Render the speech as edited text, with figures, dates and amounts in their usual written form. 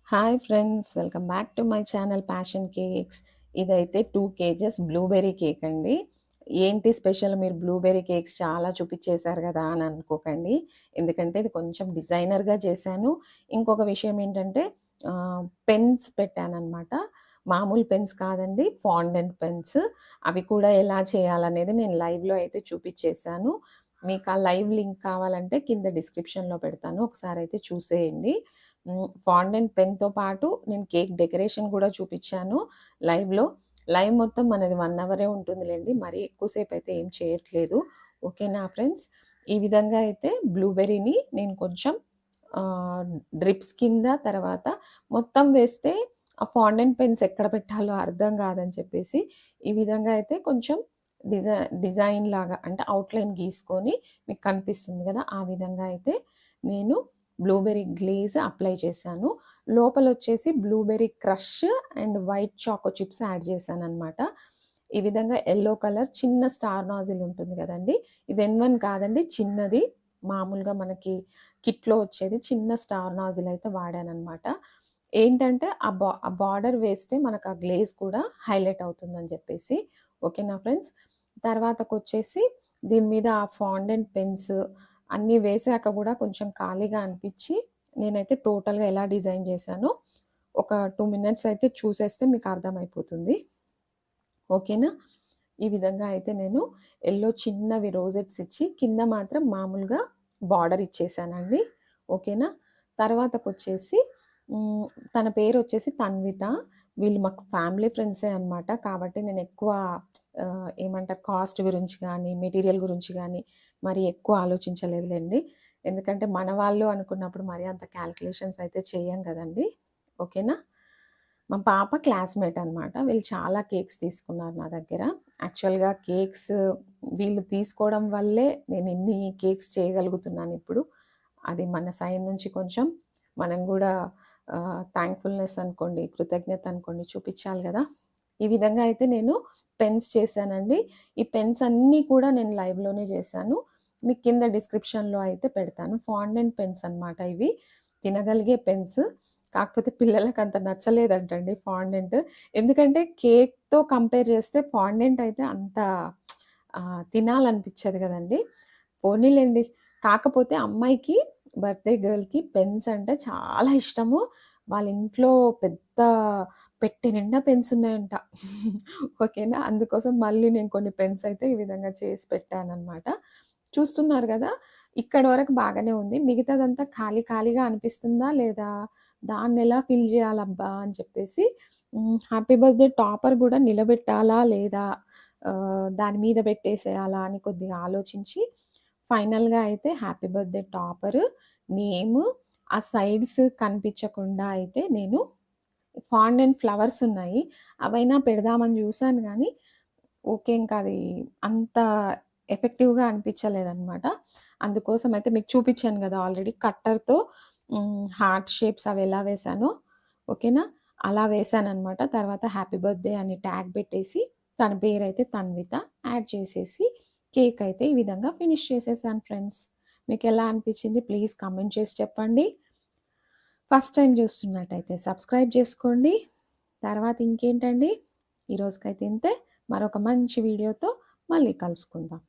Hi friends, welcome back to my channel passion cakes. ఇదైతే 2 kgs blueberry cake అండి. ఏంటి special, మీరు blueberry cakes చాలా చూపిచ్చేసారు గదా అని అనుకోకండి. ఎందుకంటే ఇది కొంచెం డిజైనర్‌గా చేశాను. ఇంకొక విషయం ఏంటంటే పెన్స్ పెట్టాననమాట. మామూలు పెన్స్ కాదండి, ఫాండెంట్ పెన్స్. అవి కూడా ఎలా చేయాలనేది నేను లైవ్‌లో అయితే చూపిచ్చేసాను. మీకు ఆ లైవ్ లింక్ కావాలంటే కింద డిస్క్రిప్షన్‌లో పెడతాను. ఒకసారయితే చూసేయండి. ఫాండెంట్ పెన్‌తో పాటు నేను కేక్ డెకరేషన్ గూడా చూపిచ్చాను లైవ్‌లో. లైవ్ మొత్తం మనది 1 అవరే ఉంటుందిలెండి. మరీ ఎక్కువ సేపయితే ఏం చేయట్లేదు. ఓకేనా ఫ్రెండ్స్? ఈ విధంగా అయితే బ్లూబెర్రీని నేను కొంచెం ఆహ్, డ్రిప్స్ కింద తర్వాత మొత్తం వేస్తే ఆ ఫాండెంట్ పెన్స్ ఎక్కడ పెట్టాలో అర్థం గాదని చెప్పేసి, ఈ విధంగా అయితే కొంచెం డిజై డిజైన్‌లాగా అంటే ఔట్‌లైన్ గీసుకొని మీకు కనిపిస్తుంది గదా! ఆ విధంగా అయితే నేను బ్లూబెర్రీ గ్లేజ్ అప్లై చేశాను. లోపలొచ్చేసి blueberry crush and white choco chips add చేశాననమాట. ఈ విధంగా యెల్లో కలర్ చిన్న స్టార్ నాజిల్ ఉంటుంది గదండీ! ఇది N1 కాదండి, చిన్నది. మామూలుగా మనకి కిట్‌లో వచ్చేది చిన్న స్టార్ నాజిల్ అయితే వాడాననమాట. ఏంటంటే ఆ బార్డర్ వేస్తే మనకు ఆ గ్లేజ్ కూడా హైలైట్ అవుతుందని జెప్పేసి. ఓకేనా ఫ్రెండ్స్? తర్వాతకొచ్చేసి దీని మీద ఆ ఫాండెంట్ పెన్స్ అన్నీ వేశాక గూడా కొంచెం ఖాళీగా అనిపిచ్చి, నేనైతే టోటల్‌గా ఎలా డిజైన్ జేశానో ఒక 2 మినిట్స్ అయితే చూసేస్తే మీకు అర్థమైపోతుంది. ఓకేనా? ఈ విధంగా అయితే నేను యెల్లో చిన్నవి రోజెట్స్ ఇచ్చి, కింద మాత్రం మామూలుగా బార్డర్ ఇచ్చేసానండి. ఓకేనా? తర్వాతకొచ్చేసి హ్మ్, తన పేరొచ్చేసి తన్విత. వీళ్ళు మాకు ఫ్యామిలీ ఫ్రెండ్సే అనమాట. కాబట్టి నేనెక్కువ ఏమంటారు, కాస్ట్ గురించి గానీ, మెటీరియల్ గురించి గానీ, మరి ఎక్కువ ఆలోచించలేదులెండి. ఎందుకంటే మన వాళ్ళు అనుకున్నప్పుడు మరీ అంత కాలిక్యులేషన్స్ అయితే చెయ్యం గదండీ! ఓకేనా? మా పాప క్లాస్‌మేట్ అనమాట. వీళ్ళు చాలా కేక్స్ తీసుకున్నారు నా దగ్గర. యాక్చువల్‌గా కేక్స్ వీళ్ళు తీసుకోవడం వల్లే నేనిన్ని కేక్స్ చేయగలుగుతున్నానిప్పుడు. అది మన సైడ్ నుంచి కొంచెం మనం గూడా థాంక్‌ఫుల్‌నెస్ అనుకోండి, కృతజ్ఞత అనుకోండి చూపిచ్చాలి గదా! ఈ విధంగా అయితే నేను పెన్స్ చేశానండి. ఈ పెన్స్ అన్నీ కూడా నేను లైవ్‌లోనే జేశాను. మీకు కింద డిస్క్రిప్షన్‌లో అయితే పెడతాను. ఫాండెంట్ పెన్స్ అనమాట ఇవి. తినగలిగే పెన్స్. కాకపోతే పిల్లలకంత నచ్చలేదంటండి ఫాండెంట్. ఎందుకంటే కేక్‌తో కంపేర్ చేస్తే ఫాండెంట్ అయితే అంత తినాలనిపిచ్చదు గదండీ! పోనీలెండి. కాకపోతే అమ్మాయికి, బర్త్‌డే గర్ల్‌కి పెన్స్ అంటే చాలా ఇష్టము. వాళ్ళ ఇంట్లో పెద్ద పెట్టె నిండా పెన్స్ ఉన్నాయంట. ఓకేనా. అందుకోసం మళ్ళీ నేను కొన్ని పెన్స్ అయితే ఈ విధంగా చేసి పెట్టాననమాట. చూస్తున్నారు గదా! ఇక్కడి వరకు బాగానే ఉంది. మిగతాదంతా ఖాళీ ఖాళీగా అనిపిస్తుందా? లేదా? దాన్నెలా ఫిల్ జేయాలబ్బా! అని చెప్పేసి హ్యాపీ బర్త్‌డే టాపర్ గూడా నిలబెట్టాలా? లేదా? దాని మీద పెట్టేసేయాలా? అని కొద్దిగా ఆలోచించి ఫైనల్‌గా అయితే హ్యాపీ బర్త్‌డే టాపరు, నేము, ఆ సైడ్స్ కనిపించకుండా అయితే నేను ఫాండెంట్ ఫ్లవర్స్ ఉన్నాయి. అవైనా పెడదామని జూసాను గానీ, ఓకే. ఇంకా అది అంత ఎఫెక్టివ్‌గా అనిపించలేదనమాట. అందుకోసం అయితే మీకు చూపిచ్చాను గదా! ఆల్రెడీ కట్టర్‌తో హార్ట్ షేప్స్ అవి ఎలా వేశానో, ఓకేనా? అలా వేశాననమాట. తర్వాత హ్యాపీ బర్త్‌డే అని ట్యాగ్ పెట్టేసి, తన పేరైతే తన్విత యాడ్ చేసేసి, కేక్ అయితే ఈ విధంగా ఫినిష్ చేసేసాను ఫ్రెండ్స్. మీకెలా అనిపించింది ప్లీజ్ కామెంట్ చేసి చెప్పండి. ఫస్ట్ టైమ్ చూస్తున్నట్టయితే సబ్స్క్రైబ్ జేసుకోండి. తర్వాత ఇంకేంటండి, ఈ రోజుకైతే ఇంతే. మరొక మంచి వీడియోతో మళ్ళీ కలుసుకుందాం.